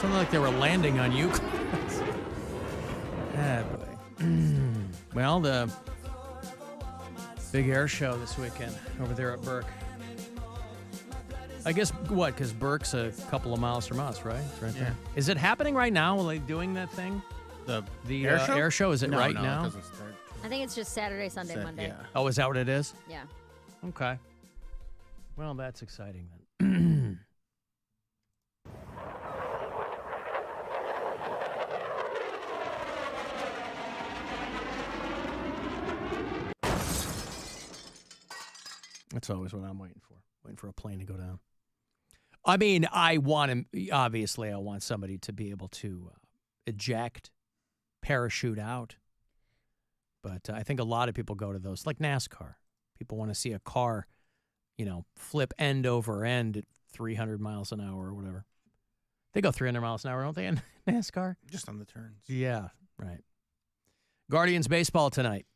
Something like they were landing on you. Ah, boy. Well, the big air show this weekend over there at Burke. I guess, what, because Burke's a couple of miles from us, right? It's right there. Is it happening right now? Are they doing that thing? The air show? Is it no, right no, now? It doesn't start. I think it's just Saturday, Sunday, Monday. Yeah. Oh, is that what it is? Yeah. Okay. Well, that's exciting then. That's always what I'm waiting for a plane to go down. I mean, obviously I want somebody to be able to eject, parachute out. But I think a lot of people go to those, like NASCAR. People want to see a car, flip end over end at 300 miles an hour or whatever. They go 300 miles an hour, don't they, in NASCAR? Just on the turns. Yeah, right. Guardians baseball tonight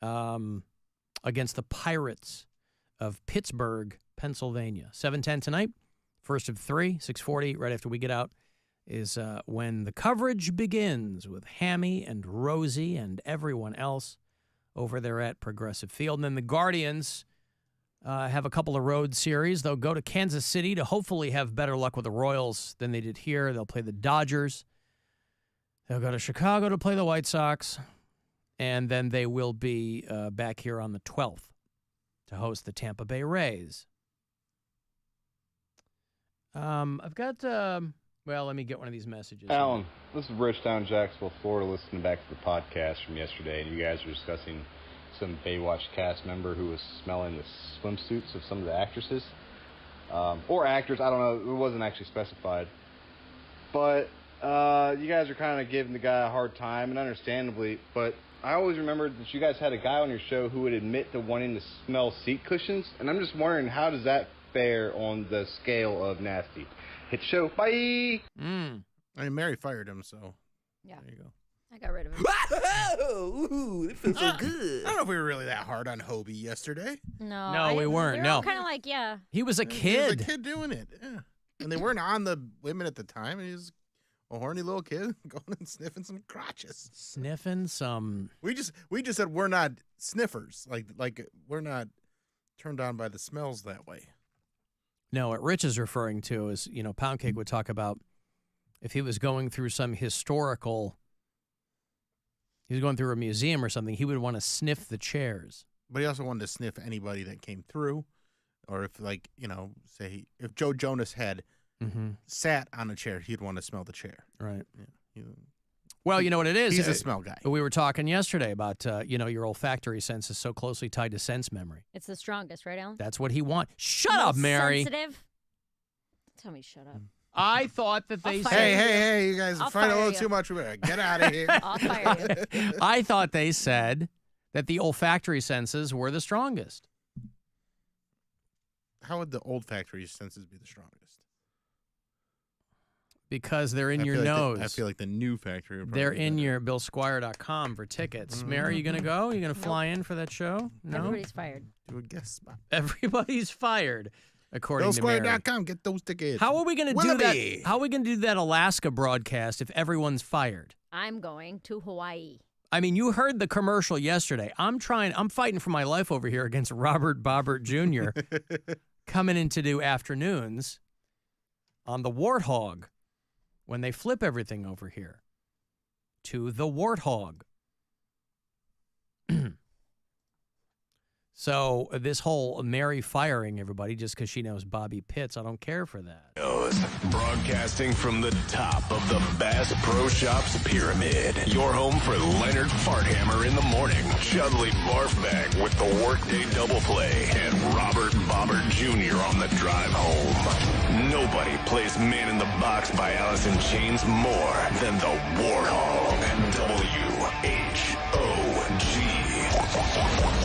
against the Pirates of Pittsburgh, Pennsylvania. 7:10 tonight, first of 3, 6:40, right after we get out, is when the coverage begins with Hammy and Rosie and everyone else over there at Progressive Field. And then the Guardians have a couple of road series. They'll go to Kansas City to hopefully have better luck with the Royals than they did here. They'll play the Dodgers. They'll go to Chicago to play the White Sox. And then they will be back here on the 12th to host the Tampa Bay Rays. I've got, let me get one of these messages. Alan, this is Rich down in Jacksonville, Florida, listening back to the podcast from yesterday, and you guys were discussing some Baywatch cast member who was smelling the swimsuits of some of the actresses. Or actors, I don't know, it wasn't actually specified. But you guys are kind of giving the guy a hard time, and understandably, but I always remembered that you guys had a guy on your show who would admit to wanting to smell seat cushions, and I'm just wondering, how does that fare on the scale of nasty? Hit the show. Bye! I mean, Mary fired him, so Yeah. there you go. I got rid of him. Ooh, it feels so good. I don't know if we were really that hard on Hobie yesterday. No, we weren't. They were all No. kind of like, yeah. He was a He kid. was a kid doing it. Yeah. And they weren't on the women at the time. He was a horny little kid going and sniffing some crotches. Sniffing some. We just said we're not sniffers. Like we're not turned on by the smells that way. No, what Rich is referring to is, Pound Cake would talk about if he was going through some historical, he was going through a museum or something, he would want to sniff the chairs. But he also wanted to sniff anybody that came through. Or if, say, if Joe Jonas had sat on a chair, he'd want to smell the chair. Right. Yeah, Well, you know what it is? He's a smell guy. We were talking yesterday about, your olfactory sense is so closely tied to sense memory. It's the strongest, right, Alan? That's what he wants. Shut up, Mary. Sensitive. Tell me shut up. I thought that they said. Hey, you guys I'll are fighting a fire little you. too much. We better get out of here. I'll fire you. I thought they said that the olfactory senses were the strongest. How would the olfactory senses be the strongest? Because they're in I your feel like nose. I feel like the new factory. Would They're probably be in better. your BillSquire.com for tickets. Mary, you going to go? You going to fly in for that show? No? Everybody's fired. Do a guest spot. Everybody's fired, according to Mary. BillSquire.com. Get those tickets. How are we going to do Willoughby. that? How are we going to do that Alaska broadcast if everyone's fired? I'm going to Hawaii. I mean, you heard the commercial yesterday. I'm fighting for my life over here against Robert Bobbert Jr. coming in to do afternoons on the Warthog when they flip everything over here to the Warthog. So this whole Mary firing everybody just because she knows Bobby Pitts, I don't care for that. Broadcasting from the top of the Bass Pro Shops Pyramid. Your home for Leonard Farthammer in the morning, Chudley Barfbag with the Workday Double Play, and Robert Bobbert Jr. on the drive home. Nobody plays Man in the Box by Alice in Chains more than the Warthog. W-H-O-G.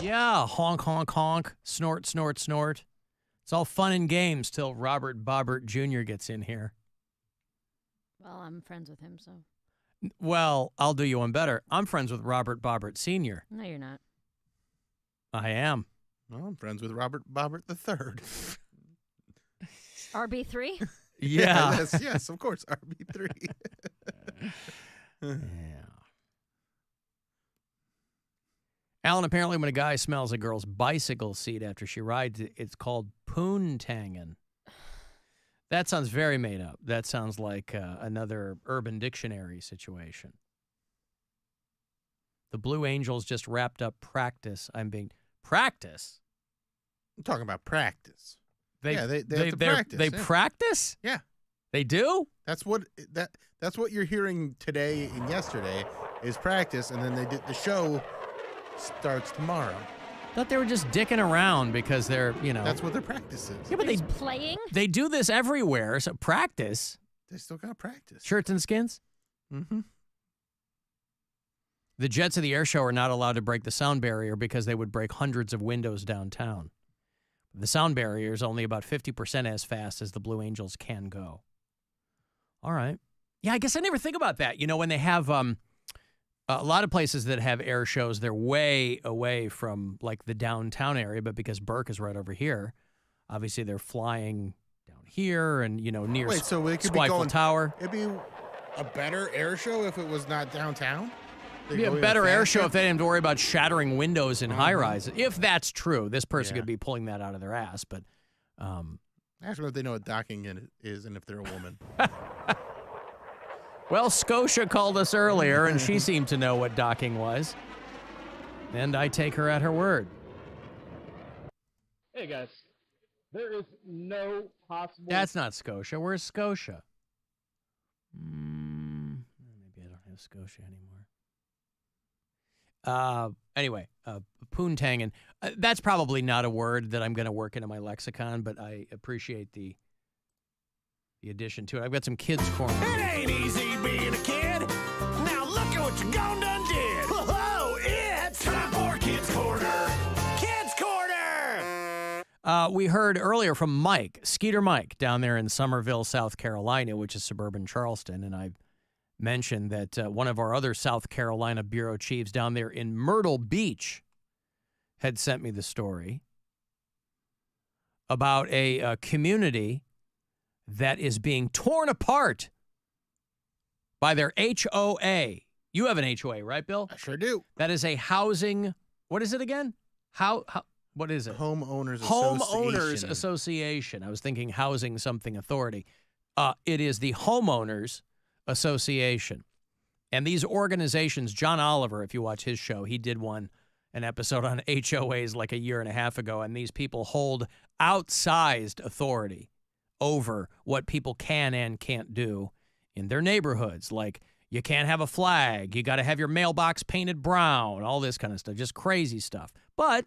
Yeah, honk, honk, honk, snort, snort, snort. It's all fun and games till Robert Bobbert Jr. gets in here. Well, I'm friends with him, so. Well, I'll do you one better. I'm friends with Robert Bobbert Sr. No, you're not. I am. Well, I'm friends with Robert Bobbert III. RB3? Yeah. Yes, of course, RB3. Yeah. Alan, apparently when a guy smells a girl's bicycle seat after she rides it, it's called poontangin'. That sounds very made up. That sounds like another Urban Dictionary situation. The Blue Angels just wrapped up practice. Practice? I'm talking about practice. They have to practice. They practice? Yeah. They do? That's what you're hearing today and yesterday is practice, and then the show starts tomorrow. I thought they were just dicking around because they're, That's what their practice is. Yeah, but Playing? they do this everywhere. So practice. They still got practice. Shirts and skins? Mm-hmm. The Jets of the Air Show are not allowed to break the sound barrier because they would break hundreds of windows downtown. The sound barrier is only about 50% as fast as the Blue Angels can go. All right. Yeah, I guess I never think about that. When they have a lot of places that have air shows, they're way away from like the downtown area, but because Burke is right over here, obviously they're flying down here and, near so it could be Eiffel Tower. It'd be a better air show if it was not downtown? It'd be a better air show if they didn't have to worry about shattering windows in high-rises. If that's true, this person could be pulling that out of their ass, but... Ask them if they know what docking is and if they're a woman. Well, Scotia called us earlier, and she seemed to know what docking was. And I take her at her word. Hey, guys. There is no possible... That's not Scotia. Where's Scotia? Maybe I don't have Scotia anymore. Anyway, poontangin'. That's probably not a word that I'm going to work into my lexicon, but I appreciate the addition to it. I've got some kids' corner. It ain't easy being a kid. Now look at what you gone done did. Whoa, it's time for Kids Corner. Kids Corner. We heard earlier from Mike, Skeeter Mike, down there in Somerville, South Carolina, which is suburban Charleston, and I've mentioned that one of our other South Carolina bureau chiefs down there in Myrtle Beach had sent me the story about a community that is being torn apart by their HOA. You have an HOA, right, Bill? I sure do. That is a housing, what is it again? What is it? Homeowners Association. I was thinking housing something authority. It is the Homeowners Association. And these organizations, John Oliver, if you watch his show, he did an episode on HOAs like a year and a half ago, and these people hold outsized authority over what people can and can't do in their neighborhoods. Like, you can't have a flag, you got to have your mailbox painted brown, all this kind of stuff, just crazy stuff. But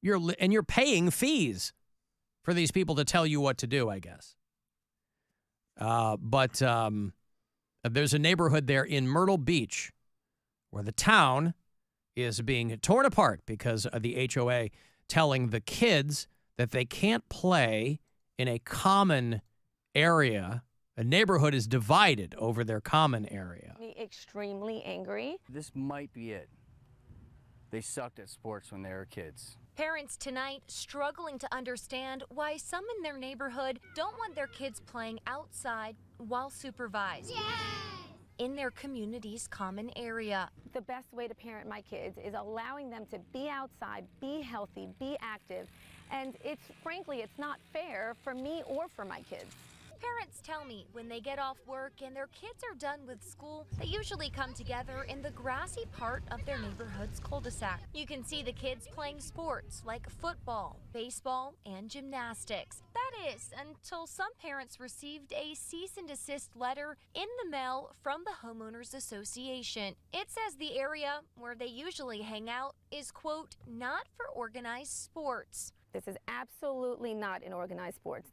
you're paying fees for these people to tell you what to do, I guess. But there's a neighborhood there in Myrtle Beach where the town is being torn apart because of the HOA telling the kids that they can't play in a common area. A neighborhood is divided over their common area. Extremely angry. This might be it. They sucked at sports when they were kids. Parents tonight struggling to understand why some in their neighborhood don't want their kids playing outside while supervised. In their community's common area. The best way to parent my kids is allowing them to be outside, be healthy, be active, and frankly, it's not fair for me or for my kids. Parents tell me when they get off work and their kids are done with school, they usually come together in the grassy part of their neighborhood's cul-de-sac. You can see the kids playing sports like football, baseball, and gymnastics. That is, until some parents received a cease and desist letter in the mail from the Homeowners Association. It says the area where they usually hang out is, quote, not for organized sports. This is absolutely not an organized sports.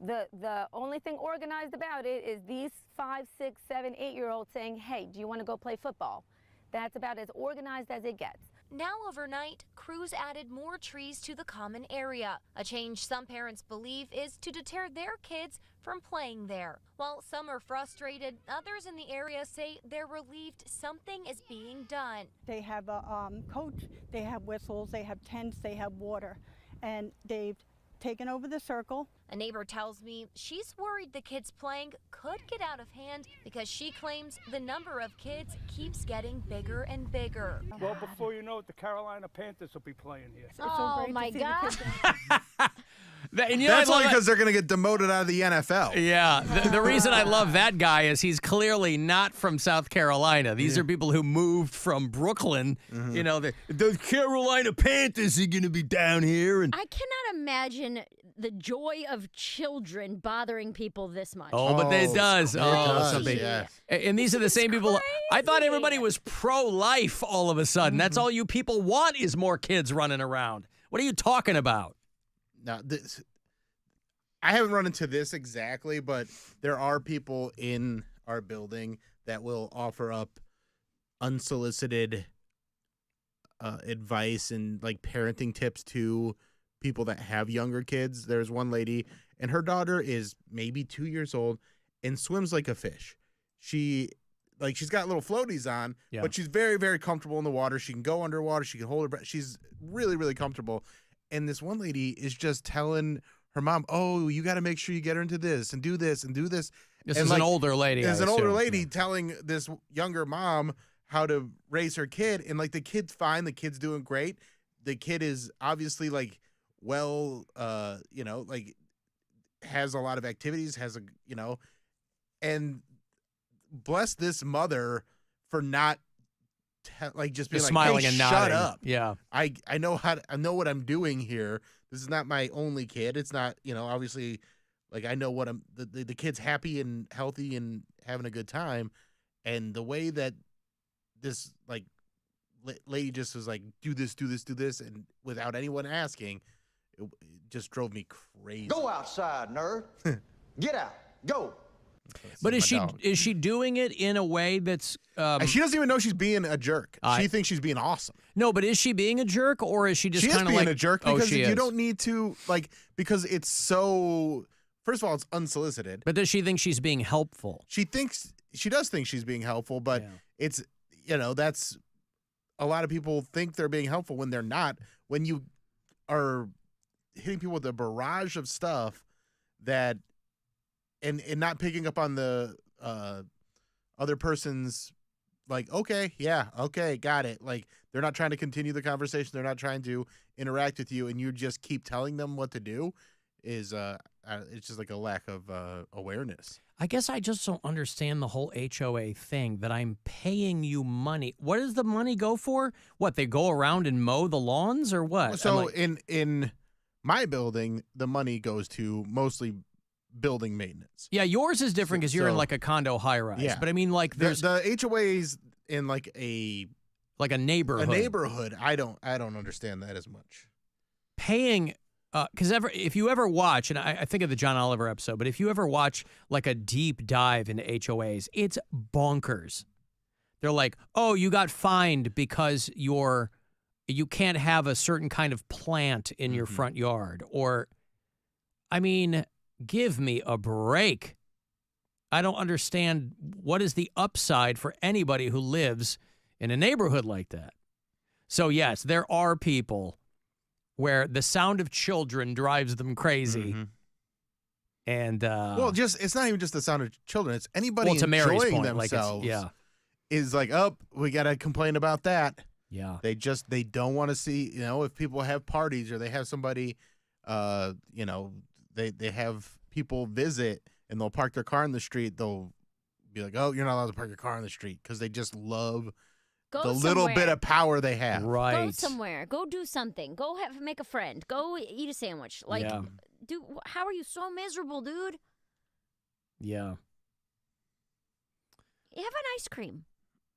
The only thing organized about it is these 5, 6, 7, 8-year-olds saying, hey, do you want to go play football? That's about as organized as it gets. Now overnight, crews added more trees to the common area, a change some parents believe is to deter their kids from playing there. While some are frustrated, others in the area say they're relieved something is being done. They have a coach, they have whistles, they have tents, they have water, and they've taken over the circle. A neighbor tells me she's worried the kids playing could get out of hand because she claims the number of kids keeps getting bigger and bigger. Well, before you know it, the Carolina Panthers will be playing here. Oh, my God. And, That's only because they're going to get demoted out of the NFL. Yeah. The reason I love that guy is he's clearly not from South Carolina. These are people who moved from Brooklyn. You know, the Carolina Panthers are going to be down here. And I cannot imagine the joy of children bothering people this much. Oh, but it does. It Oh, does, something. yes. And these are the same people. I thought everybody was pro-life all of a sudden. That's all you people want is more kids running around. What are you talking about? Now, I haven't run into this exactly, but there are people in our building that will offer up unsolicited advice and like parenting tips to people that have younger kids. There's one lady, and her daughter is maybe 2 years old and swims like a fish. She's got little floaties on, but she's very, very comfortable in the water. She can go underwater. She can hold her breath. She's really, really comfortable. And this one lady is just telling her mom, "Oh, you got to make sure you get her into this and do this and do this." This and is an older lady. There's I an older assume. lady telling this younger mom how to raise her kid, and like the kid's fine, the kid's doing great. The kid is obviously like like has a lot of activities, and bless this mother for not just being like, smiling hey, and shut nodding. up. Yeah. I know I know what I'm doing here. This is not my only kid. It's not, obviously, like I know what the kid's happy and healthy and having a good time. And the way that this like lady just was like, do this, and without anyone asking, it just drove me crazy. Go outside, nerd. Get out. Go. But is she doing it in a way that's she doesn't even know she's being a jerk. She thinks she's being awesome. No, but is she being a jerk, or is she just kind of being like a jerk because you don't need to because it's so. First of all, it's unsolicited. But does she think she's being helpful? She does think she's being helpful, but it's that's a lot of people think they're being helpful when they're not. When you are hitting people with a barrage of stuff that. And not picking up on the other person's okay, got it. Like they're not trying to continue the conversation. They're not trying to interact with you, and you just keep telling them what to do. Is it's just like a lack of awareness. I guess I just don't understand the whole HOA thing. That I'm paying you money. What does the money go for? What, they go around and mow the lawns or what? So in my building, the money goes to mostly building maintenance. Yeah, yours is different because you're in like a condo high rise. Yeah. But I mean, like there's the HOAs in like a neighborhood. A neighborhood. I don't understand that as much. Paying because if you ever watch, and I think of the John Oliver episode, but if you ever watch like a deep dive into HOAs, it's bonkers. They're like, oh, you got fined because you can't have a certain kind of plant in your front yard, or I mean. Give me a break. I don't understand what is the upside for anybody who lives in a neighborhood like that. So, yes, there are people where the sound of children drives them crazy. And it's not even just the sound of children. It's anybody to Mary's enjoying point, themselves. Is like, oh, we got to complain about that. Yeah. They don't want to see, if people have parties or they have somebody, They have people visit and they'll park their car in the street. They'll be like, "Oh, you're not allowed to park your car in the street," because they just love little bit of power they have. Right. Go somewhere. Go do something. Go make a friend. Go eat a sandwich. How are you so miserable, dude? Yeah. Have an ice cream.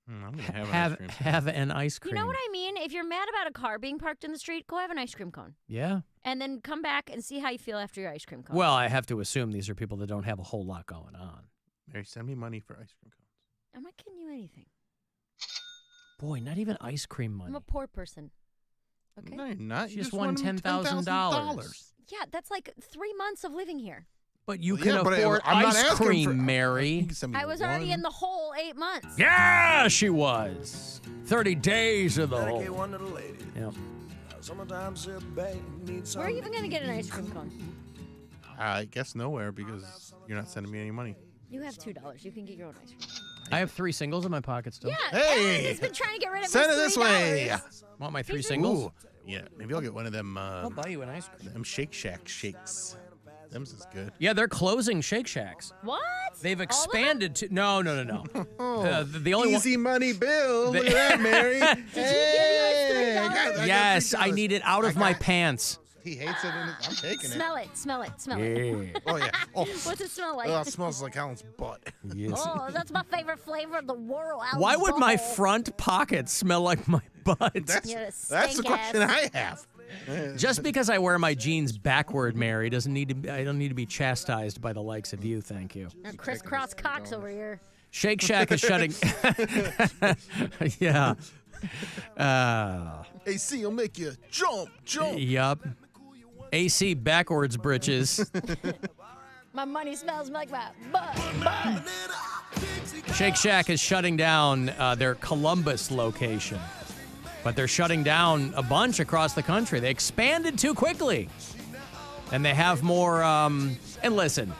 I'm gonna have an ice cream. You know what I mean? If you're mad about a car being parked in the street, go have an ice cream cone. Yeah. And then come back and see how you feel after your ice cream cone. Well, I have to assume these are people that don't have a whole lot going on. Mary, send me money for ice cream cones. I'm not kidding you anything. Boy, not even ice cream money. I'm a poor person. Okay? No, you're not. She just won $10,000. Yeah, that's like 3 months of living here. But you can afford ice cream, Mary. I was already in the hole 8 months. Yeah, she was. 30 days of the hole. Get one of the ladies. Yep. Where are you even going to get an ice cream cone? I guess nowhere because you're not sending me any money. You have $2. You can get your own ice cream. I have 3 singles in my pocket still. Yeah, Hey! Alan has been trying to get rid of Send it his this way. $3. Want my 3 singles? Ooh, yeah, maybe I'll get one of them. I'll buy you an ice cream. Them Shake Shack shakes. Them's is good. Yeah, they're closing Shake Shacks. What? They've expanded to no. The only Easy money, Bill. They- Look at that, Mary. Did he give you his $3? I got Yes, I $3. need it out of my pants. He hates it, and I'm taking Smell it. Smell it. Smell it. Yeah. Oh yeah. Oh, What's it smell like? oh, it smells like Alan's butt. Yes. Oh, that's my favorite flavor of the world. Why would my Alcohol. front pocket smell like my butt? That's Yeah, the stink question ass. I have. Just because I wear my jeans backward, Mary, doesn't need to. I don't need to be chastised by the likes of you. Thank you. Crisscross Cox over here. Shake Shack is shutting. Yeah. AC will make you jump. Yup. AC backwards britches. My money smells like my butt. Shake Shack is shutting down their Columbus location. But they're shutting down a bunch across the country. They expanded too quickly. And they have more and listen,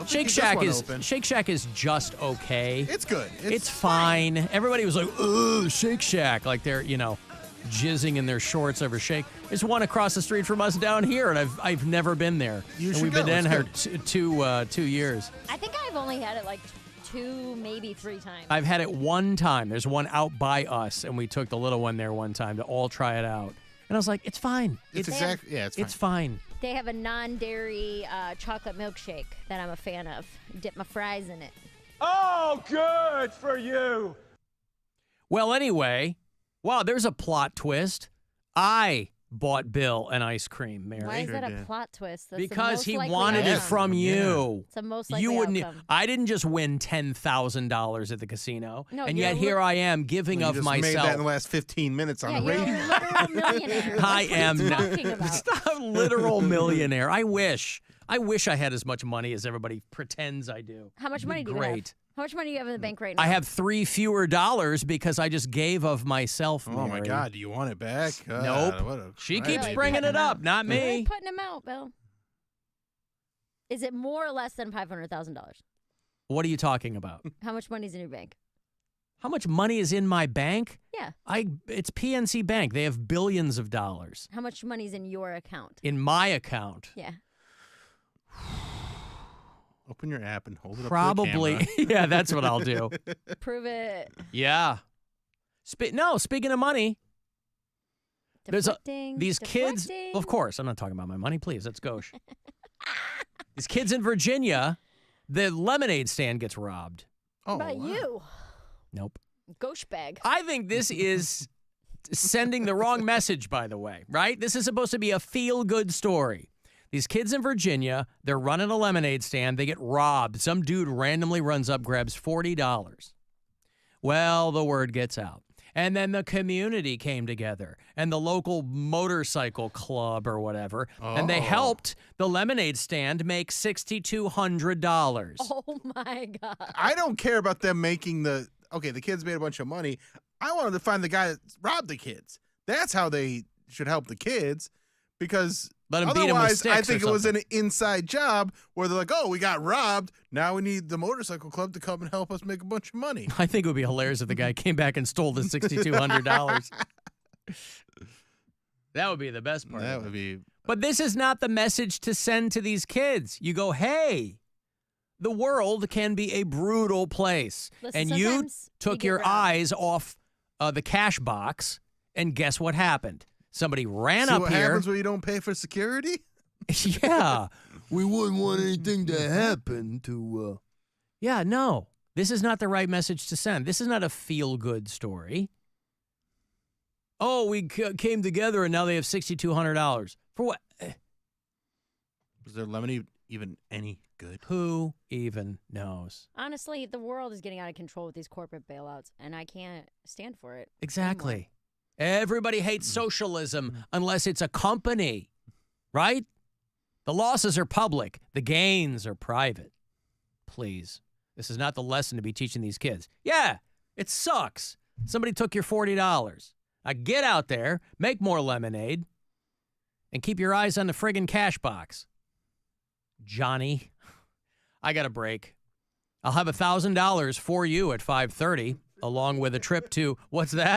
Shake Shack is just okay. It's good. It's fine. Everybody was like, "Ugh, Shake Shack," like they're, jizzing in their shorts over Shake. There's one across the street from us down here, and I've never been there. You and should we've go. been in It's here good. 2 years. I think I've only had it like 2, maybe 3 times. I've had it one time. There's one out by us, and we took the little one there one time to all try it out. And I was like, it's fine. It's fine. It's fine. They have a non-dairy chocolate milkshake that I'm a fan of. Dip my fries in it. Oh, good for you. Well, anyway, wow, there's a plot twist. I bought Bill an ice cream, Mary. Why is that a plot twist? That's the Because most he likely wanted it outcome. from you. It's the most likely You wouldn't. outcome. I didn't just win $10,000 at the casino, No, and you're yet a here I am giving You of just myself. made that in the last 15 minutes on Yeah, the you're radio. a literal millionaire. I am What are you not. talking about? It's not a literal millionaire. I wish I had as much money as everybody pretends I do. How much It'd be money do you have? great. How much money do you have in the bank right now? I have 3 fewer dollars because I just gave of myself, Oh, my Mary. God. Do you want it back? Nope. What a She crybaby. keeps bringing it up, not Really me. putting them out, Bill. Is it more or less than $500,000? What are you talking about? How much money's in your bank? How much money is in my bank? Yeah. It's PNC Bank. They have billions of dollars. How much money's in your account? In my account. Yeah. Open your app and hold it Probably. up to the camera. Yeah, that's what I'll do. Prove it. Yeah. Speaking of money, these kids. Of course, I'm not talking about my money. Please, let's go. These kids in Virginia, the lemonade stand gets robbed. What about you? Nope. Ghost bag. I think this is sending the wrong message, by the way, right? This is supposed to be a feel-good story. These kids in Virginia, they're running a lemonade stand. They get robbed. Some dude randomly runs up, grabs $40. Well, the word gets out. And then the community came together and the local motorcycle club or whatever, and they helped the lemonade stand make $6,200. Oh, my God. I don't care about them making the kids made a bunch of money. I wanted to find the guy that robbed the kids. That's how they should help the kids, because Let 'em beat 'em with otherwise, I sticks or think it was an something. inside job where they're like, oh, we got robbed. Now we need the motorcycle club to come and help us make a bunch of money. I think it would be hilarious if the guy came back and stole the $6,200. That would be the best part. That would be. But this is not the message to send to these kids. You go, hey, the world can be a brutal place. Listen, and you sometimes took you get your robbed. eyes off the cash box, and guess what happened? Somebody ran See up what here. happens when you don't pay for security? Yeah. We wouldn't want anything to happen to. Yeah, no. This is not the right message to send. This is not a feel-good story. Oh, we came together and now they have $6,200. For what? Was their lemonade even any good? Who even knows? Honestly, the world is getting out of control with these corporate bailouts, and I can't stand for it. Exactly. Everybody hates socialism unless it's a company, right? The losses are public. The gains are private. Please. This is not the lesson to be teaching these kids. Yeah, it sucks. Somebody took your $40. Now get out there, make more lemonade, And keep your eyes on the friggin' cash box. Johnny, I got a break. I'll have $1,000 for you at 5:30, along with a trip to, what's that?